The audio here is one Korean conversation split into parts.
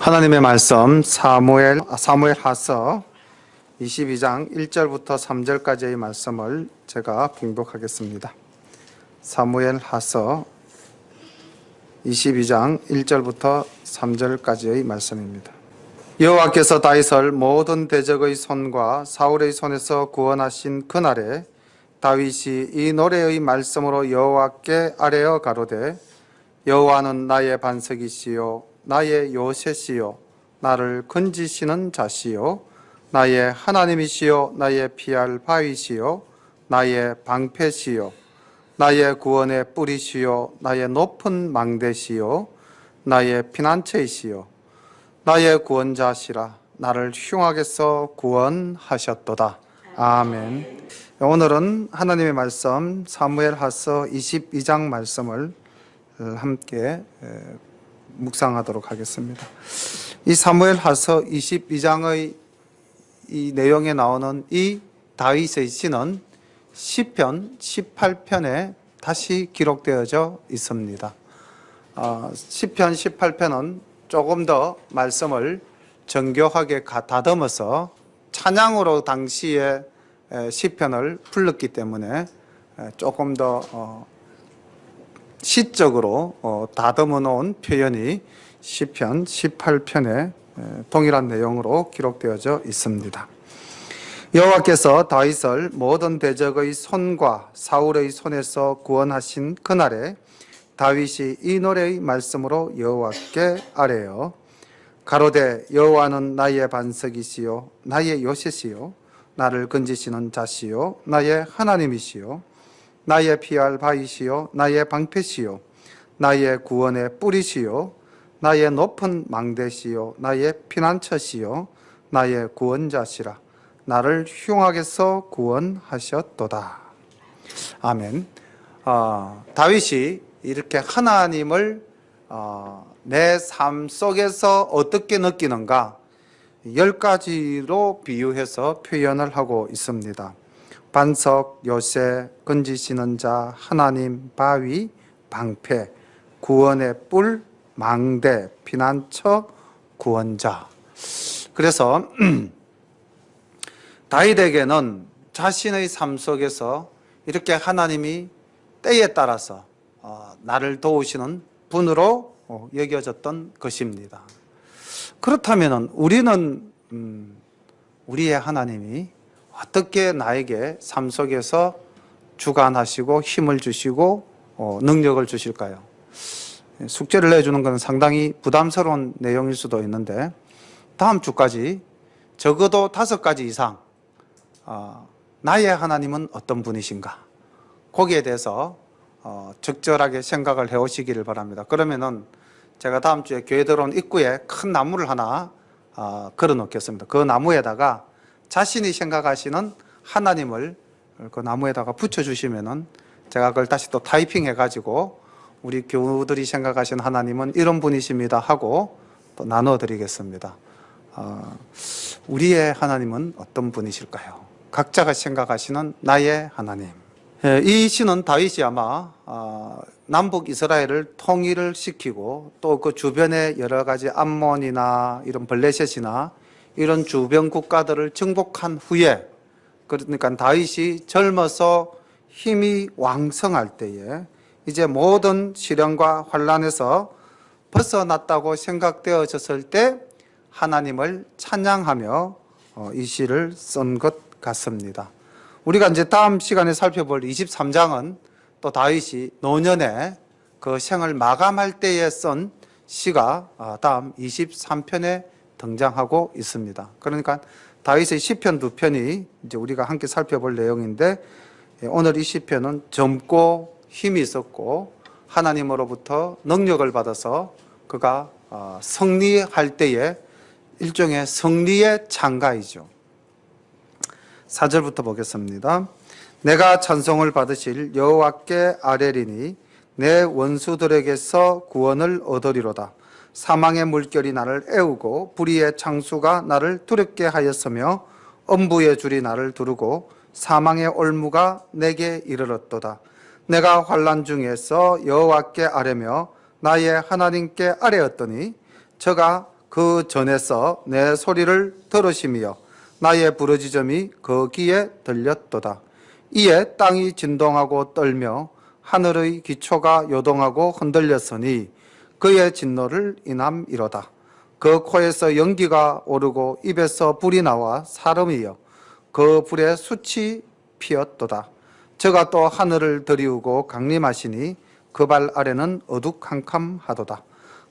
하나님의 말씀 사무엘하서 22장 1절부터 3절까지의 말씀을 제가 봉독하겠습니다. 사무엘하서 22장 1절부터 3절까지의 말씀입니다. 여호와께서 다윗을 모든 대적의 손과 사울의 손에서 구원하신 그날에 다윗이 이 노래의 말씀으로 여호와께 아뢰어 가로되 여호와는 나의 반석이시요 나의 요새시요 나를 건지시는 자시요 나의 하나님이시요 나의 피할 바위시요 나의 방패시요 나의 구원의 뿌리시요 나의 높은 망대시요 나의 피난처이시요 나의 구원자시라 나를 흉악에서 구원하셨도다. 아멘. 오늘은 하나님의 말씀 사무엘하서 22장 말씀을 함께 묵상하도록 하겠습니다. 이 사무엘하서 22장의 이 내용에 나오는 이 다윗의 시는 시편 18편에 다시 기록되어져 있습니다. 시편 18편은 조금 더 말씀을 정교하게 다듬어서 찬양으로 당시에 시편을 불렀기 때문에 조금 더 시적으로 다듬어 놓은 표현이 시편 18편에 동일한 내용으로 기록되어져 있습니다. 여호와께서 다윗을 모든 대적의 손과 사울의 손에서 구원하신 그날에 다윗이 이 노래의 말씀으로 여호와께 아뢰어 가로되 여호와는 나의 반석이시요 나의 요새시요 나를 건지시는 자시요 나의 하나님이시요 나의 피할 바위시요 나의 방패시요 나의 구원의 뿌리시요 나의 높은 망대시요 나의 피난처시요 나의 구원자시라 나를 흉악에서 구원하셨도다. 아멘. 다윗이 이렇게 하나님을 내 삶 속에서 어떻게 느끼는가 10가지로 비유해서 표현을 하고 있습니다. 반석, 요새, 건지시는 자, 하나님, 바위, 방패, 구원의 뿔, 망대, 피난처, 구원자. 그래서 다윗에게는 자신의 삶 속에서 이렇게 하나님이 때에 따라서 나를 도우시는 분으로 여겨졌던 것입니다. 그렇다면 우리는 우리의 하나님이 어떻게 나에게 삶 속에서 주관하시고 힘을 주시고 능력을 주실까요? 숙제를 내주는 것은 상당히 부담스러운 내용일 수도 있는데 다음 주까지 적어도 5가지 이상 나의 하나님은 어떤 분이신가 거기에 대해서 적절하게 생각을 해오시기를 바랍니다. 그러면은 제가 다음 주에 교회 들어온 입구에 큰 나무를 하나 걸어 놓겠습니다. 그 나무에다가 자신이 생각하시는 하나님을 그 나무에다가 붙여주시면은 제가 그걸 다시 또 타이핑해 가지고 우리 교우들이 생각하시는 하나님은 이런 분이십니다 하고 또 나눠 드리겠습니다. 우리의 하나님은 어떤 분이실까요? 각자가 생각하시는 나의 하나님. 이 시는 다윗이 아마 남북 이스라엘을 통일을 시키고 또 그 주변에 여러 가지 암몬이나 이런 블레셋이나 이런 주변 국가들을 정복한 후에 그러니까 다윗이 젊어서 힘이 왕성할 때에 이제 모든 시련과 환난에서 벗어났다고 생각되어졌을 때 하나님을 찬양하며 이 시를 쓴 것 같습니다. 우리가 이제 다음 시간에 살펴볼 23장은 또 다윗이 노년에 그 생을 마감할 때에 쓴 시가 다음 23편에 등장하고 있습니다. 그러니까 다윗의 시편 2편이 이제 우리가 함께 살펴볼 내용인데 오늘 이 시편은 젊고 힘이 있었고 하나님으로부터 능력을 받아서 그가 승리할 때에 일종의 승리의 찬가이죠. 4절부터 보겠습니다. 내가 찬송을 받으실 여호와께 아뢰리니 내 원수들에게서 구원을 얻으리로다. 사망의 물결이 나를 애우고 불의의 창수가 나를 두렵게 하였으며 엄부의 줄이 나를 두르고 사망의 올무가 내게 이르렀도다. 내가 환난 중에서 여호와께 아뢰며 나의 하나님께 아뢰었더니 저가 그 그 전에서 내 소리를 들으시며 나의 부르짖음이 그 귀에 들렸도다. 이에 땅이 진동하고 떨며 하늘의 기초가 요동하고 흔들렸으니 그의 진노를 인함이로다. 그 코에서 연기가 오르고 입에서 불이 나와 사름이여 그 불에 숯이 피었도다. 저가 또 하늘을 들이우고 강림하시니 그 발 아래는 어둑캄캄하도다.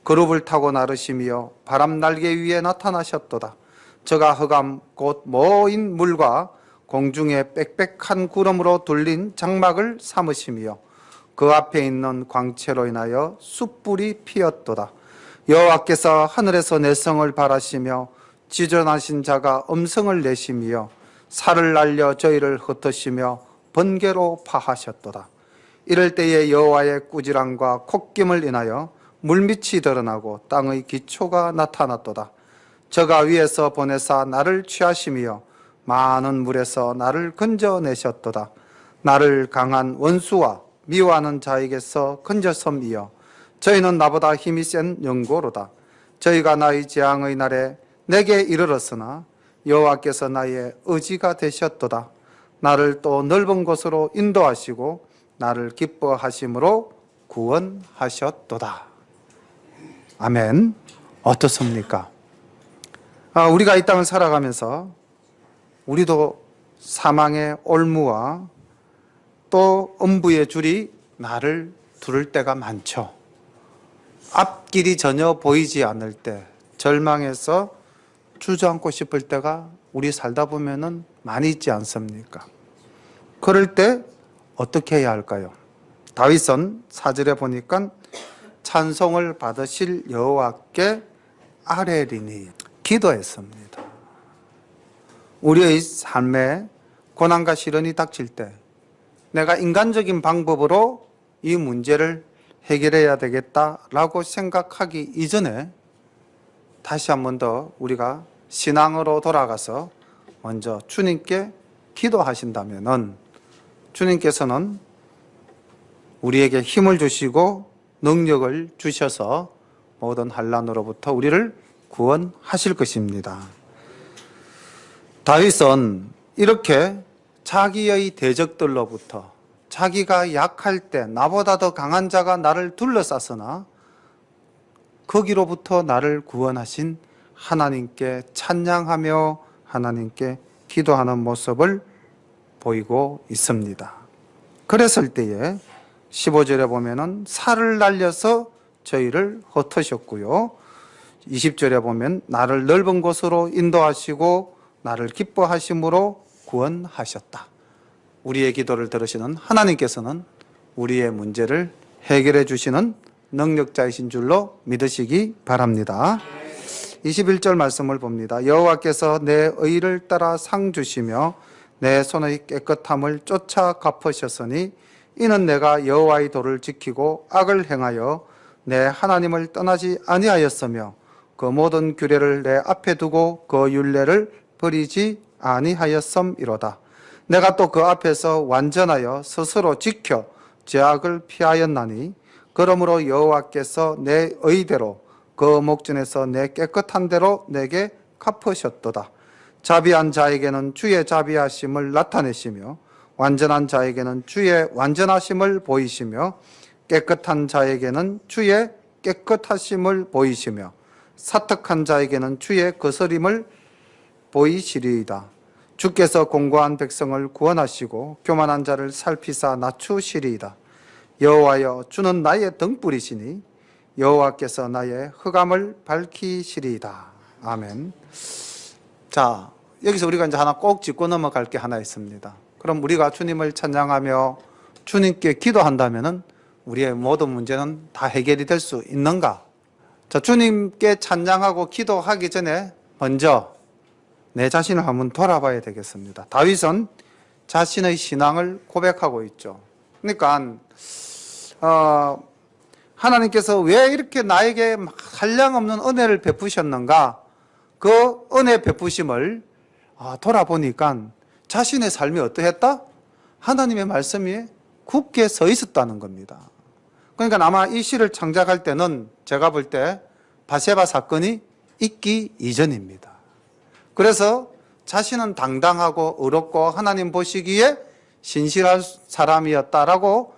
그룹을 타고 나르시며 바람 날개 위에 나타나셨도다. 저가 흑암 곧 모인 물과 공중에 빽빽한 구름으로 둘린 장막을 삼으시며 그 앞에 있는 광채로 인하여 숯불이 피었도다. 여호와께서 하늘에서 내성을 바라시며 지존하신 자가 음성을 내시며 살을 날려 저희를 흩으시며 번개로 파하셨도다. 이럴 때에 여호와의 꾸지람과 콧김을 인하여 물밑이 드러나고 땅의 기초가 나타났도다. 저가 위에서 보내사 나를 취하시며 많은 물에서 나를 건져내셨도다. 나를 강한 원수와 미워하는 자에게서 건져섬이여 저희는 나보다 힘이 센 영고로다. 저희가 나의 재앙의 날에 내게 이르렀으나 여호와께서 나의 의지가 되셨도다. 나를 또 넓은 곳으로 인도하시고 나를 기뻐하심으로 구원하셨도다. 아멘. 어떻습니까? 우리가 이 땅을 살아가면서 우리도 사망의 올무와 또 음부의 줄이 나를 두를 때가 많죠. 앞길이 전혀 보이지 않을 때, 절망해서 주저앉고 싶을 때가 우리 살다 보면은 많이 있지 않습니까? 그럴 때 어떻게 해야 할까요? 다윗은 4절에 보니까 찬송을 받으실 여호와께 아뢰리니 기도했습니다. 우리의 삶에 고난과 시련이 닥칠 때 내가 인간적인 방법으로 이 문제를 해결해야 되겠다라고 생각하기 이전에 다시 한 번 더 우리가 신앙으로 돌아가서 먼저 주님께 기도하신다면은 주님께서는 우리에게 힘을 주시고 능력을 주셔서 모든 환난으로부터 우리를 구원하실 것입니다. 다윗은 이렇게 자기의 대적들로부터 자기가 약할 때 나보다 더 강한 자가 나를 둘러쌌으나 거기로부터 나를 구원하신 하나님께 찬양하며 하나님께 기도하는 모습을 보이고 있습니다. 그랬을 때에 15절에 보면은 살을 날려서 저희를 흩으셨고요. 20절에 보면 나를 넓은 곳으로 인도하시고 나를 기뻐하심으로 구원하셨다. 우리의 기도를 들으시는 하나님께서는 우리의 문제를 해결해 주시는 능력자이신 줄로 믿으시기 바랍니다. 21절 말씀을 봅니다. 여호와께서 내 의를 따라 상 주시며 내 손의 깨끗함을 쫓아 갚으셨으니 이는 내가 여호와의 도를 지키고 악을 행하여 내 하나님을 떠나지 아니하였으며 그 모든 규례를 내 앞에 두고 그 율례를 버리지 아니하였음이로다. 내가 또 그 앞에서 완전하여 스스로 지켜 죄악을 피하였나니 그러므로 여호와께서 내 의대로 그 목전에서 내 깨끗한 대로 내게 갚으셨도다. 자비한 자에게는 주의 자비하심을 나타내시며 완전한 자에게는 주의 완전하심을 보이시며 깨끗한 자에게는 주의 깨끗하심을 보이시며 사특한 자에게는 주의 거스림을 보이시리이다. 주께서 공고한 백성을 구원하시고 교만한 자를 살피사 낮추시리이다. 여호와여 주는 나의 등불이시니 여호와께서 나의 흑암을 밝히시리이다. 아멘. 자, 여기서 우리가 이제 하나 꼭 짚고 넘어갈 게 하나 있습니다. 그럼 우리가 주님을 찬양하며 주님께 기도한다면은 우리의 모든 문제는 다 해결이 될 수 있는가? 자, 주님께 찬양하고 기도하기 전에 먼저 내 자신을 한번 돌아봐야 되겠습니다. 다윗은 자신의 신앙을 고백하고 있죠. 그러니까 하나님께서 왜 이렇게 나에게 한량없는 은혜를 베푸셨는가? 그 은혜 베푸심을 돌아보니까 자신의 삶이 어떠했다? 하나님의 말씀이 굳게 서 있었다는 겁니다. 그러니까 아마 이 시를 창작할 때는 제가 볼 때 바세바 사건이 있기 이전입니다. 그래서 자신은 당당하고 의롭고 하나님 보시기에 신실한 사람이었다라고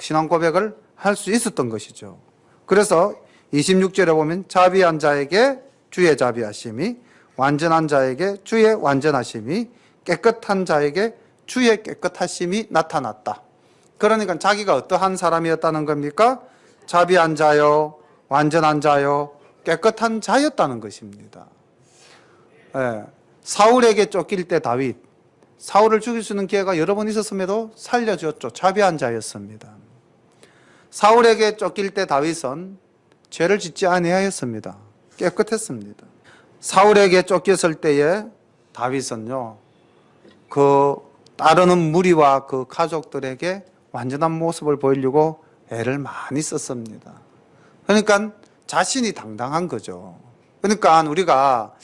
신앙 고백을 할 수 있었던 것이죠. 그래서 26절에 보면 자비한 자에게 주의 자비하심이, 완전한 자에게 주의 완전하심이, 깨끗한 자에게 주의 깨끗하심이 나타났다. 그러니까 자기가 어떠한 사람이었다는 겁니까? 자비한 자요, 완전한 자요, 깨끗한 자였다는 것입니다. 예. 사울에게 쫓길 때 다윗, 사울을 죽일 수 있는 기회가 여러 번 있었음에도 살려주었죠. 자비한 자였습니다. 사울에게 쫓길 때 다윗은 죄를 짓지 아니하였습니다. 깨끗했습니다. 사울에게 쫓겼을 때에 다윗은요, 그 따르는 무리와 그 가족들에게 완전한 모습을 보이려고 애를 많이 썼습니다. 그러니까 자신이 당당한 거죠. 그러니까 우리가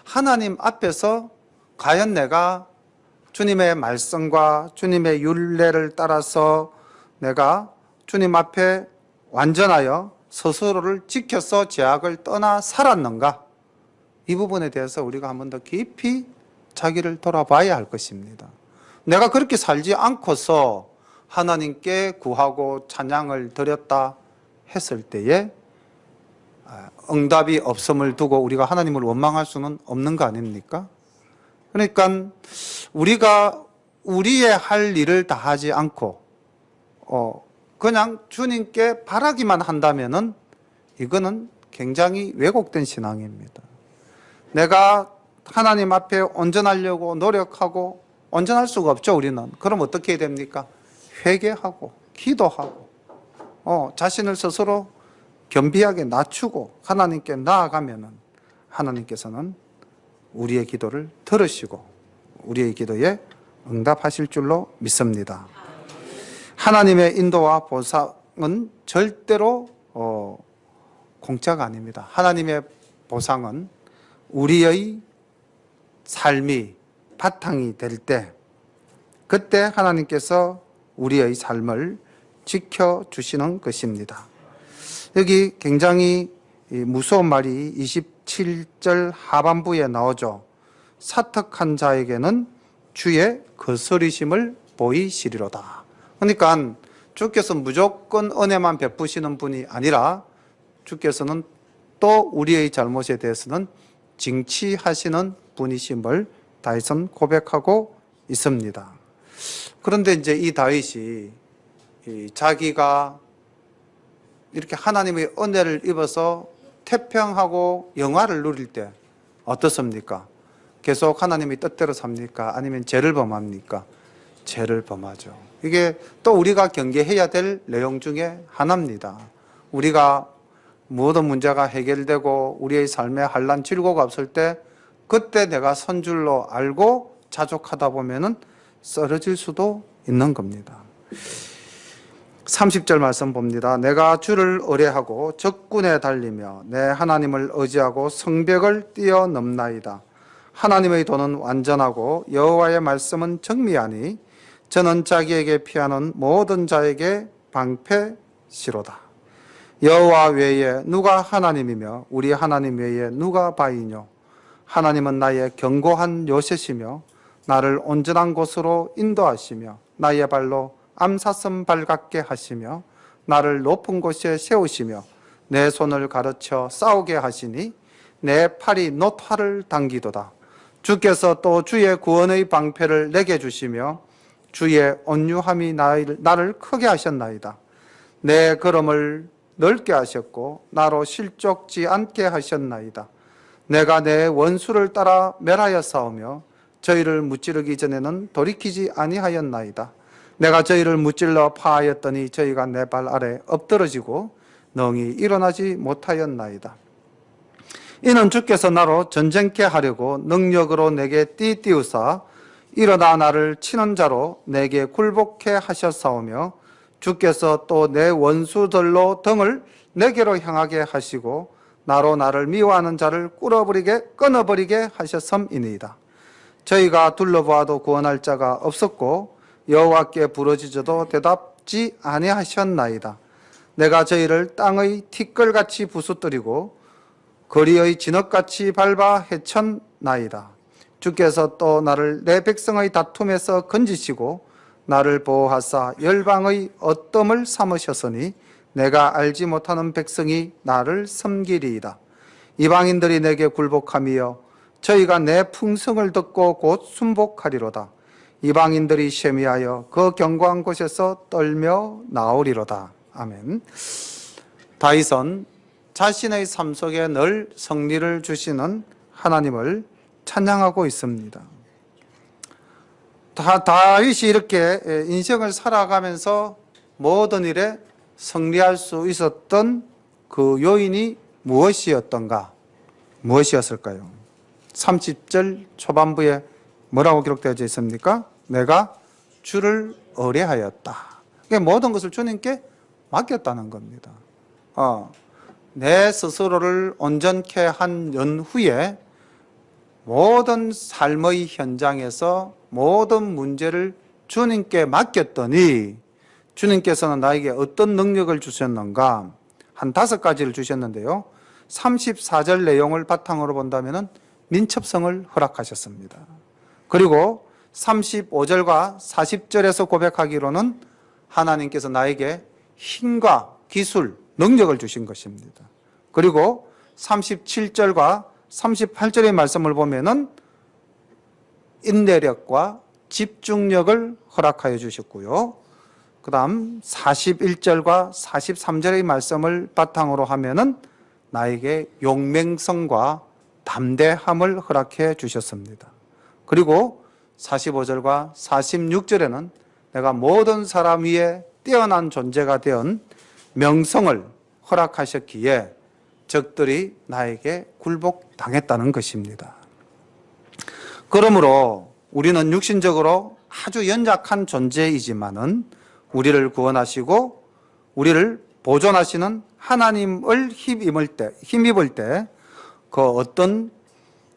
하나님 앞에서 과연 내가 주님의 말씀과 주님의 율례를 따라서 내가 주님 앞에 완전하여 스스로를 지켜서 죄악을 떠나 살았는가? 이 부분에 대해서 우리가 한 번 더 깊이 자기를 돌아봐야 할 것입니다. 내가 그렇게 살지 않고서 하나님께 구하고 찬양을 드렸다 했을 때에 응답이 없음을 두고 우리가 하나님을 원망할 수는 없는 거 아닙니까? 그러니까 우리가 우리의 할 일을 다 하지 않고 그냥 주님께 바라기만 한다면은 이거는 굉장히 왜곡된 신앙입니다. 내가 하나님 앞에 온전하려고 노력하고 온전할 수가 없죠, 우리는. 그럼 어떻게 해야 됩니까? 회개하고 기도하고 자신을 스스로 겸비하게 낮추고 하나님께 나아가면은 하나님께서는 우리의 기도를 들으시고 우리의 기도에 응답하실 줄로 믿습니다. 하나님의 인도와 보상은 절대로 공짜가 아닙니다. 하나님의 보상은 우리의 삶이 바탕이 될 때, 그때 하나님께서 우리의 삶을 지켜주시는 것입니다. 여기 굉장히 무서운 말이 27절 하반부에 나오죠. 사특한 자에게는 주의 거스리심을 보이시리로다. 그러니까 주께서 무조건 은혜만 베푸시는 분이 아니라 주께서는 또 우리의 잘못에 대해서는 징치하시는 분이심을 다윗은 고백하고 있습니다. 그런데 이제 이 다윗이 자기가 이렇게 하나님의 은혜를 입어서 태평하고 영화를 누릴 때 어떻습니까? 계속 하나님의 뜻대로 삽니까? 아니면 죄를 범합니까? 죄를 범하죠. 이게 또 우리가 경계해야 될 내용 중에 하나입니다. 우리가 모든 문제가 해결되고 우리의 삶에 한란 질고가 없을 때 그때 내가 선 줄로 알고 자족하다 보면은 쓰러질 수도 있는 겁니다. 30절 말씀 봅니다. 내가 주를 의뢰하고 적군에 달리며 내 하나님을 의지하고 성벽을 뛰어넘나이다. 하나님의 도는 완전하고 여호와의 말씀은 정미하니 저는 자기에게 피하는 모든 자에게 방패시로다. 여호와 외에 누가 하나님이며 우리 하나님 외에 누가 바이뇨. 하나님은 나의 견고한 요새시며 나를 온전한 곳으로 인도하시며 나의 발로 암사슴 발같게 하시며 나를 높은 곳에 세우시며 내 손을 가르쳐 싸우게 하시니 내 팔이 놋활을 당기도다. 주께서 또 주의 구원의 방패를 내게 주시며 주의 온유함이 나를 크게 하셨나이다. 내 걸음을 넓게 하셨고 나로 실족지 않게 하셨나이다. 내가 내 원수를 따라 멸하여 싸우며 저희를 무찌르기 전에는 돌이키지 아니하였나이다. 내가 저희를 무찔러 파하였더니 저희가 내 발 아래 엎드러지고 능히 일어나지 못하였나이다. 이는 주께서 나로 전쟁케 하려고 능력으로 내게 띠띠우사 일어나 나를 치는 자로 내게 굴복케 하셨사오며 주께서 또 내 원수들로 등을 내게로 향하게 하시고 나로 나를 미워하는 자를 끊어버리게 하셨음이니이다. 저희가 둘러보아도 구원할 자가 없었고 여호와께 부르짖어도 대답지 아니하셨나이다. 내가 저희를 땅의 티끌같이 부수뜨리고 거리의 진흙같이 밟아 헤쳤나이다. 주께서 또 나를 내 백성의 다툼에서 건지시고 나를 보호하사 열방의 어뜸을 삼으셨으니 내가 알지 못하는 백성이 나를 섬기리이다. 이방인들이 내게 굴복하며 저희가 내 풍성을 듣고 곧 순복하리로다. 이방인들이 쉐미하여 그 견고한 곳에서 떨며 나오리로다. 아멘. 다윗은 자신의 삶 속에 늘 승리를 주시는 하나님을 찬양하고 있습니다. 다윗이 이렇게 인생을 살아가면서 모든 일에 승리할 수 있었던 그 요인이 무엇이었던가? 무엇이었을까요? 30절 초반부에 뭐라고 기록되어 있습니까? 내가 주를 의뢰하였다. 모든 것을 주님께 맡겼다는 겁니다. 내 스스로를 온전케 한 연후에 모든 삶의 현장에서 모든 문제를 주님께 맡겼더니 주님께서는 나에게 어떤 능력을 주셨는가? 한 5가지를 주셨는데요. 34절 내용을 바탕으로 본다면 민첩성을 허락하셨습니다. 그리고 35절과 40절에서 고백하기로는 하나님께서 나에게 힘과 기술, 능력을 주신 것입니다. 그리고 37절과 38절의 말씀을 보면은 인내력과 집중력을 허락하여 주셨고요. 그 다음 41절과 43절의 말씀을 바탕으로 하면은 나에게 용맹성과 담대함을 허락해 주셨습니다. 그리고 45절과 46절에는 내가 모든 사람 위에 뛰어난 존재가 된 명성을 허락하셨기에 적들이 나에게 굴복당했다는 것입니다. 그러므로 우리는 육신적으로 아주 연약한 존재이지만은 우리를 구원하시고 우리를 보존하시는 하나님을 힘입을 때 그 어떤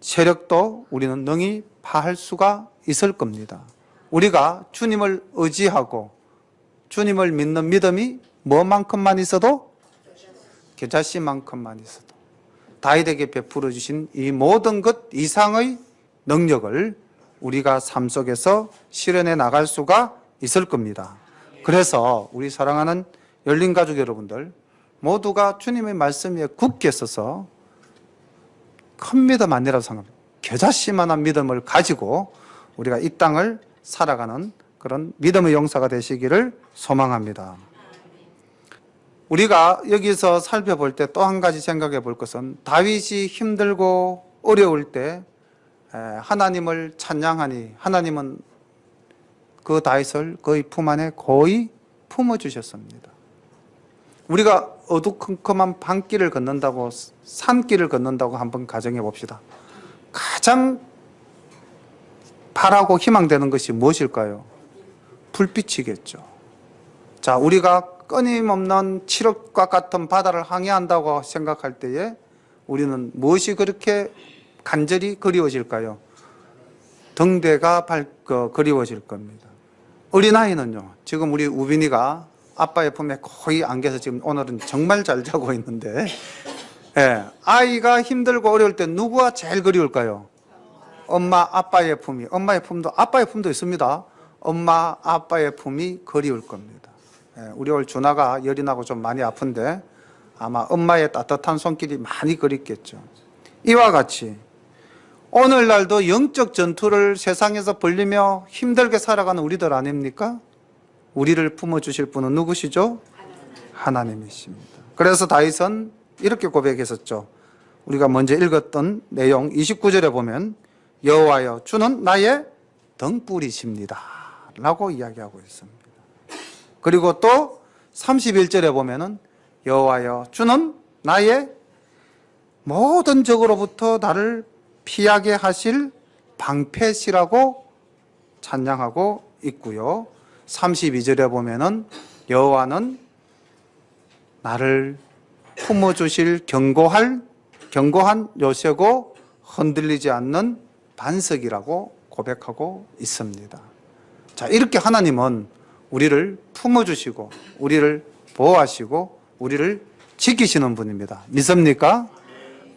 세력도 우리는 능히 파할 수가 있을 겁니다. 우리가 주님을 의지하고 주님을 믿는 믿음이 뭐만큼만 있어도 겨자씨만큼만 있어도 다윗에게 베풀어 주신 이 모든 것 이상의 능력을 우리가 삶 속에서 실현해 나갈 수가 있을 겁니다. 그래서 우리 사랑하는 열린 가족 여러분들 모두가 주님의 말씀 위에 굳게 서서 큰 믿음 아니라고 생각합니다. 겨자씨만한 믿음을 가지고 우리가 이 땅을 살아가는 그런 믿음의 용사가 되시기를 소망합니다. 우리가 여기서 살펴볼 때 또 한 가지 생각해 볼 것은 다윗이 힘들고 어려울 때 하나님을 찬양하니 하나님은 그 다윗을 그의 품 안에 거의 품어주셨습니다. 우리가 어두컴컴한 밤길을 걷는다고 산길을 걷는다고 한번 가정해 봅시다. 가장 바라고 희망되는 것이 무엇일까요? 불빛이겠죠. 자, 우리가 끊임없는 칠흑과 같은 바다를 항해한다고 생각할 때에 우리는 무엇이 그렇게 간절히 그리워질까요? 등대가 그리워질 겁니다. 어린아이는요, 지금 우리 우빈이가 아빠의 품에 거의 안겨서 지금 오늘은 정말 잘 자고 있는데, 아이가 힘들고 어려울 때 누구가 제일 그리울까요? 엄마, 아빠의 품이. 엄마의 품도, 아빠의 품도 있습니다. 엄마, 아빠의 품이 그리울 겁니다. 우리 올 준하가 열이 나고 좀 많이 아픈데 아마 엄마의 따뜻한 손길이 많이 그립겠죠. 이와 같이 오늘날도 영적 전투를 세상에서 벌리며 힘들게 살아가는 우리들 아닙니까? 우리를 품어주실 분은 누구시죠? 하나님이십니다. 그래서 다윗은 이렇게 고백했었죠. 우리가 먼저 읽었던 내용 29절에 보면 여호와여 주는 나의 등불이십니다 라고 이야기하고 있습니다. 그리고 또 31절에 보면은 여호와여 주는 나의 모든 적으로부터 나를 피하게 하실 방패시라고 찬양하고 있고요. 32절에 보면은 여호와는 나를 품어주실 견고한 요새고 흔들리지 않는 반석이라고 고백하고 있습니다. 자, 이렇게 하나님은 우리를 품어주시고 우리를 보호하시고 우리를 지키시는 분입니다. 믿습니까?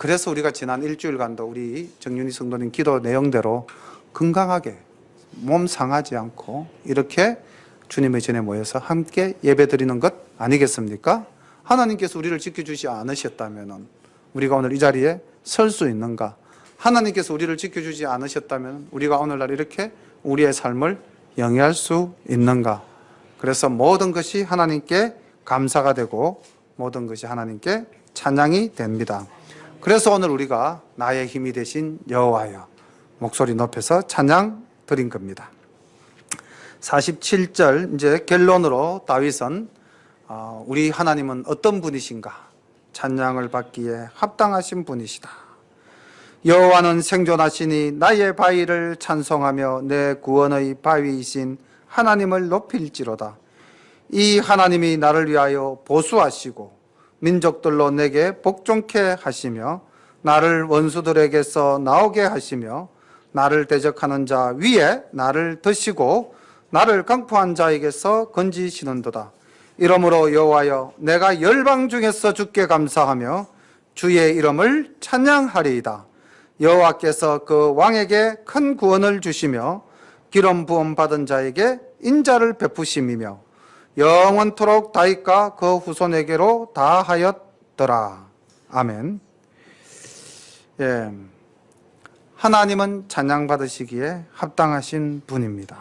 그래서 우리가 지난 일주일간도 우리 정윤희 성도님 기도 내용대로 건강하게 몸 상하지 않고 이렇게 주님의 전에 모여서 함께 예배드리는 것 아니겠습니까? 하나님께서 우리를 지켜주지 않으셨다면 우리가 오늘 이 자리에 설 수 있는가? 하나님께서 우리를 지켜주지 않으셨다면 우리가 오늘날 이렇게 우리의 삶을 영위할 수 있는가? 그래서 모든 것이 하나님께 감사가 되고 모든 것이 하나님께 찬양이 됩니다. 그래서 오늘 우리가 나의 힘이 되신 여호와여 목소리 높여서 찬양 드린 겁니다. 47절 이제 결론으로 다윗은 우리 하나님은 어떤 분이신가? 찬양을 받기에 합당하신 분이시다. 여호와는 생존하시니 나의 바위를 찬송하며 내 구원의 바위이신 하나님을 높일지로다. 이 하나님이 나를 위하여 보수하시고 민족들로 내게 복종케 하시며 나를 원수들에게서 나오게 하시며 나를 대적하는 자 위에 나를 드시고 나를 강포한 자에게서 건지시는도다. 이러므로 여호와여 내가 열방 중에서 주께 감사하며 주의 이름을 찬양하리이다. 여호와께서 그 왕에게 큰 구원을 주시며 기름 부음 받은 자에게 인자를 베푸심이며 영원토록 다윗과 그 후손에게로 다하였더라. 아멘. 예, 하나님은 찬양받으시기에 합당하신 분입니다.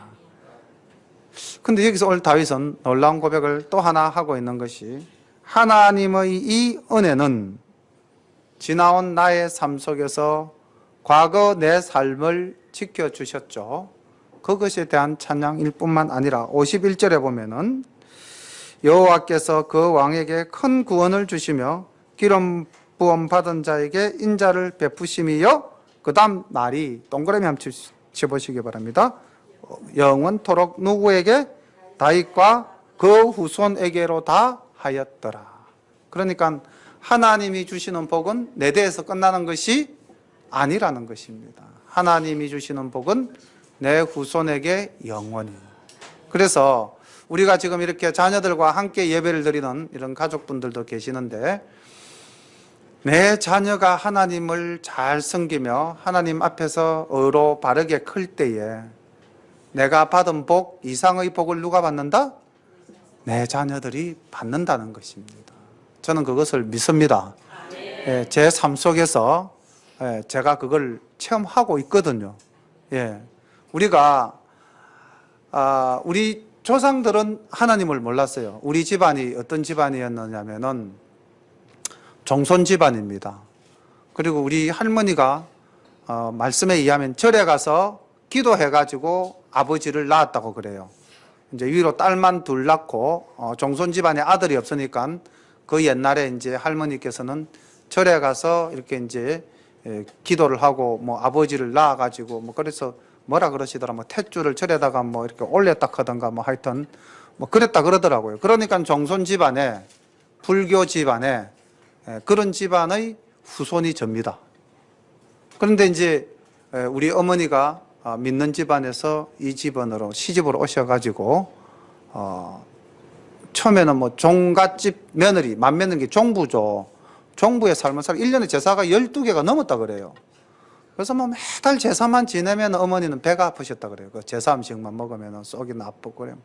근데 여기서 오늘 다윗은 놀라운 고백을 또 하나 하고 있는 것이 하나님의 이 은혜는 지나온 나의 삶 속에서 과거 내 삶을 지켜주셨죠. 그것에 대한 찬양일 뿐만 아니라 51절에 보면은 여호와께서 그 왕에게 큰 구원을 주시며 기름 부음 받은 자에게 인자를 베푸심이요. 그 다음 말이 동그라미 한번 쳐보시기 바랍니다. 영원토록 누구에게? 다윗과 그 후손에게로 다 하였더라. 그러니까 하나님이 주시는 복은 내 대에서 끝나는 것이 아니라는 것입니다. 하나님이 주시는 복은 내 후손에게 영원히. 그래서 우리가 지금 이렇게 자녀들과 함께 예배를 드리는 이런 가족분들도 계시는데 내 자녀가 하나님을 잘 섬기며 하나님 앞에서 의로 바르게 클 때에 내가 받은 복 이상의 복을 누가 받는다? 내 자녀들이 받는다는 것입니다. 저는 그것을 믿습니다. 제 삶 속에서 제가 그걸 체험하고 있거든요. 우리가 우리 조상들은 하나님을 몰랐어요. 우리 집안이 어떤 집안이었느냐면은 종손 집안입니다. 그리고 우리 할머니가 말씀에 의하면 절에 가서 기도해가지고 아버지를 낳았다고 그래요. 이제 위로 딸만 둘 낳고 종손 집안에 아들이 없으니까 그 옛날에 이제 할머니께서는 절에 가서 이렇게 이제 기도를 하고 뭐 아버지를 낳아가지고 뭐 그래서 뭐라 그러시더라 뭐 탯줄을 절에다가 뭐 이렇게 올렸다 하던가 뭐 하여튼 뭐 그랬다 그러더라고요. 그러니까 종손 집안에 불교 집안에 그런 집안의 후손이 접니다. 그런데 이제 우리 어머니가 믿는 집안에서 이 집안으로 시집으로 오셔가지고 처음에는 뭐 종갓집 며느리, 맏며느리 종부죠. 종부에 삶을 살고 1년에 제사가 12개가 넘었다 그래요. 그래서 뭐 매달 제사만 지내면 어머니는 배가 아프셨다 그래요. 그 제사 음식만 먹으면 속이 나쁘고 그래요.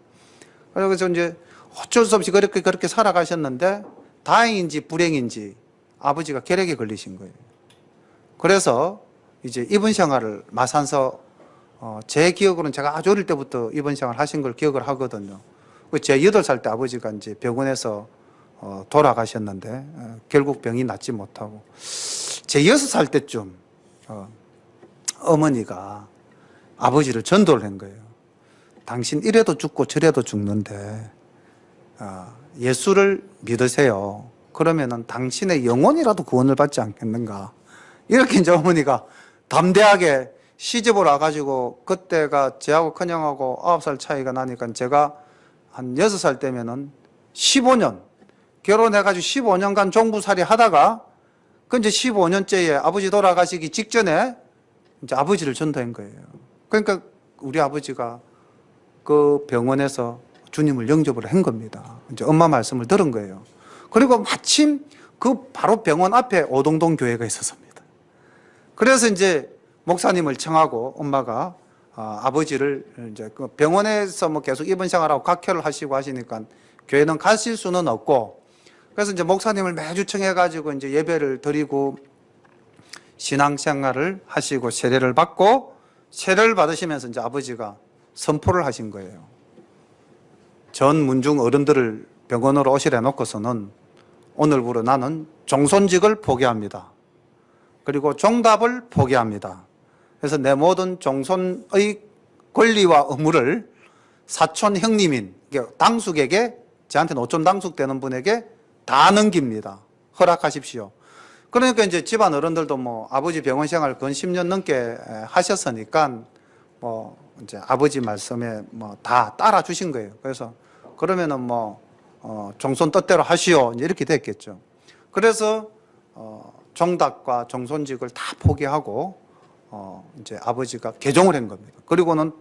그래서 이제 어쩔 수 없이 그렇게 살아가셨는데 다행인지 불행인지 아버지가 결핵에 걸리신 거예요. 그래서 이제 입원 생활을 마산서 제 기억으로는 제가 아주 어릴 때부터 입원 생활 하신 걸 기억을 하거든요. 제 8살 때 아버지가 이제 병원에서 돌아가셨는데 결국 병이 낫지 못하고 제 6살 때쯤 어머니가 아버지를 전도를 한 거예요. 당신 이래도 죽고 저래도 죽는데 예수를 믿으세요. 그러면은 당신의 영혼이라도 구원을 받지 않겠는가. 이렇게 이제 어머니가 담대하게 시집을 와가지고 그때가 저하고 큰형하고 9살 차이가 나니까 제가 한 6살 때면은 15년 결혼해가지고 15년간 종부살이 하다가 그 이제 15년째에 아버지 돌아가시기 직전에 이제 아버지를 전도한 거예요. 그러니까 우리 아버지가 그 병원에서 주님을 영접을 한 겁니다. 이제 엄마 말씀을 들은 거예요. 그리고 마침 그 바로 병원 앞에 오동동 교회가 있었습니다. 그래서 이제 목사님을 청하고 엄마가 아버지를 이제 그 병원에서 뭐 계속 입원 생활하고 각혈을 하시고 하시니까 교회는 가실 수는 없고, 그래서 이제 목사님을 매주 청해가지고 이제 예배를 드리고 신앙생활을 하시고 세례를 받고, 세례를 받으시면서 이제 아버지가 선포를 하신 거예요. 전 문중 어른들을 병원으로 오시래 놓고서는 오늘부로 나는 종손직을 포기합니다. 그리고 종답을 포기합니다. 그래서 내 모든 종손의 권리와 의무를 사촌 형님인 당숙에게, 저한테는 오촌 당숙 되는 분에게 다 넘깁니다. 허락하십시오. 그러니까 이제 집안 어른들도 뭐 아버지 병원 생활 근 10년 넘게 하셨으니까 뭐 이제 아버지 말씀에 뭐 다 따라 주신 거예요. 그래서 그러면은 뭐 종손 뜻대로 하시오, 이제 이렇게 됐겠죠. 그래서 종답과 종손직을 다 포기하고 이제 아버지가 개종을 한 겁니다. 그리고는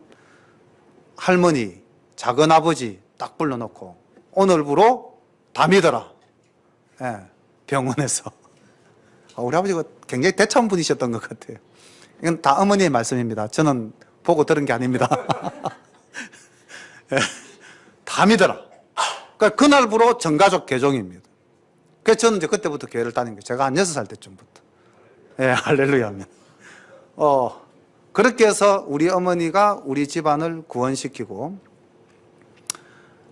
할머니, 작은 아버지 딱 불러놓고 오늘부로 다 믿어라. 예, 병원에서. 우리 아버지가 굉장히 대참 분이셨던 것 같아요. 이건 다 어머니의 말씀입니다. 저는 보고 들은 게 아닙니다. 예, 다 믿어라. 그러니까 그날부로 전가족 개종입니다. 그래서 저는 이제 그때부터 교회를 다닌 거예요. 제가 한 6살 때쯤부터. 예, 할렐루야 하면. 그렇게 해서 우리 어머니가 우리 집안을 구원시키고,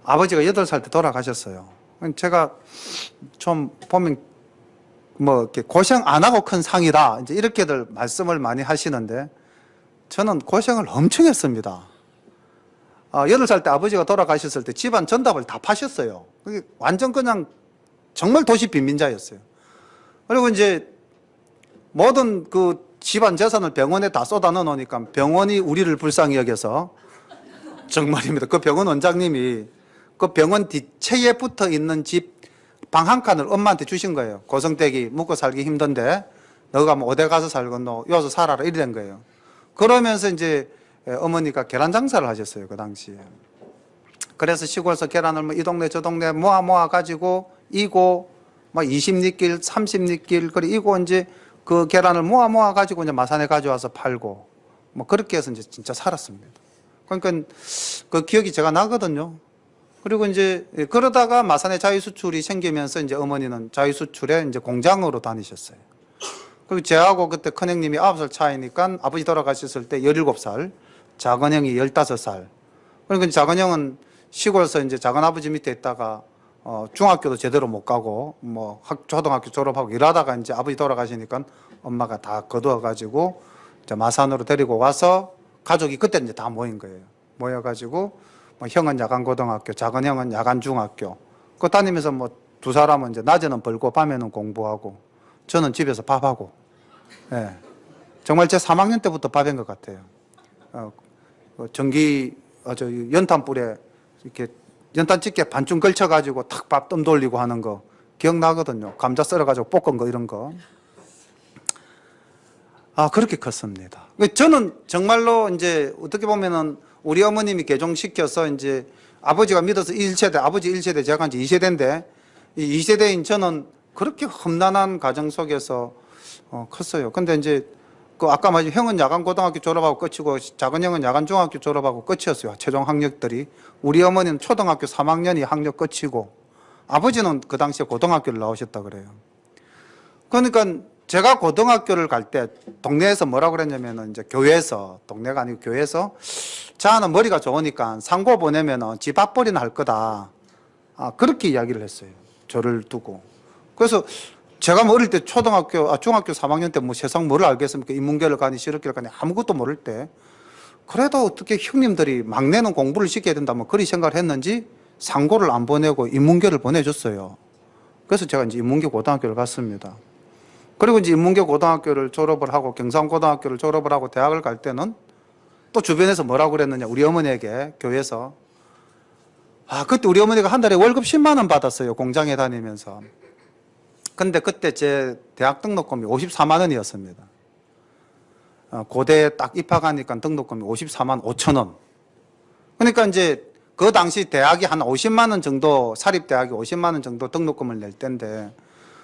아버지가 8살 때 돌아가셨어요. 제가 좀 보면 뭐 이렇게 고생 안 하고 큰 상이다, 이제 이렇게들 말씀을 많이 하시는데, 저는 고생을 엄청 했습니다. 8살 때 아버지가 돌아가셨을 때 집안 전답을 다 파셨어요. 그게 완전 그냥 정말 도시 빈민자였어요. 그리고 이제 모든 그 집안 재산을 병원에 다 쏟아 넣어 놓으니까 병원이 우리를 불쌍히 여겨서, 정말입니다. 그 병원 원장님이 그 병원 뒷채에 붙어 있는 집 방 한 칸을 엄마한테 주신 거예요. 고성댁이 묵고 살기 힘든데 너가 뭐 어디 가서 살겠노, 여기서 살아라, 이래 된 거예요. 그러면서 이제 어머니가 계란 장사를 하셨어요, 그 당시에. 그래서 시골에서 계란을 뭐 이 동네 저 동네 모아 가지고 이고 막 20리길 30리길 그리고 이제 그 계란을 모아 가지고 이제 마산에 가져와서 팔고 뭐 그렇게 해서 이제 진짜 살았습니다. 그러니까 그 기억이 제가 나거든요. 그리고 이제 그러다가 마산에 자유수출이 생기면서 이제 어머니는 자유수출에 이제 공장으로 다니셨어요. 그리고 저하고 그때 큰형님이 9살 차이니까 아버지 돌아가셨을 때 17살, 작은 형이 15살. 그러니까 작은 형은 시골에서 이제 작은 아버지 밑에 있다가 중학교도 제대로 못 가고 뭐 초등학교 졸업하고 일하다가 이제 아버지 돌아가시니까 엄마가 다 거두어가지고 이제 마산으로 데리고 와서 가족이 그때 이제 다 모인 거예요. 모여가지고 뭐 형은 야간 고등학교, 작은 형은 야간 중학교. 그 다니면서 뭐 두 사람은 이제 낮에는 벌고 밤에는 공부하고 저는 집에서 밥하고. 예. 정말 제 3학년 때부터 밥인 것 같아요. 전기 연탄불에 이렇게 연탄집게 반쯤 걸쳐가지고 탁 밥 뜸 돌리고 하는 거 기억나거든요. 감자 썰어가지고 볶은 거 이런 거. 그렇게 컸습니다. 저는 정말로 이제 어떻게 보면은 우리 어머님이 개종시켜서 이제 아버지가 믿어서 1세대, 아버지 1세대, 제가 이제 2세대인데, 이 2세대인 저는 그렇게 험난한 가정 속에서 컸어요. 근데 이제 그 아까 말씀 형은 야간 고등학교 졸업하고 끝이고 작은 형은 야간 중학교 졸업하고 끝이었어요. 최종 학력들이. 우리 어머니는 초등학교 3학년이 학력 끝이고 아버지는 그 당시에 고등학교를 나오셨다 그래요. 그러니까 제가 고등학교를 갈 때 동네에서 뭐라고 그랬냐면은 이제 교회에서, 동네가 아니고 교회에서 자는 머리가 좋으니까 상고 보내면은 집 밥벌이나 할 거다. 그렇게 이야기를 했어요. 저를 두고. 그래서 제가 뭐 어릴 때 중학교 3학년 때 뭐 세상 뭐를 알겠습니까? 인문계를 가니 실업계를 가니 아무것도 모를 때 그래도 어떻게 형님들이 막내는 공부를 시켜야 된다 뭐 그리 생각을 했는지 상고를 안 보내고 인문계를 보내줬어요. 그래서 제가 이제 인문계 고등학교를 갔습니다. 그리고 이제 인문계 고등학교를 졸업을 하고 경상고등학교를 졸업을 하고 대학을 갈 때는 또 주변에서 뭐라고 그랬느냐, 우리 어머니에게 교회에서 그때 우리 어머니가 한 달에 월급 10만 원 받았어요, 공장에 다니면서. 근데 그때 제 대학 등록금이 54만 원이었습니다. 고대에 딱 입학하니까 등록금이 54만 5천 원. 그러니까 이제 그 당시 대학이 한 50만 원 정도, 사립대학이 50만 원 정도 등록금을 낼 때인데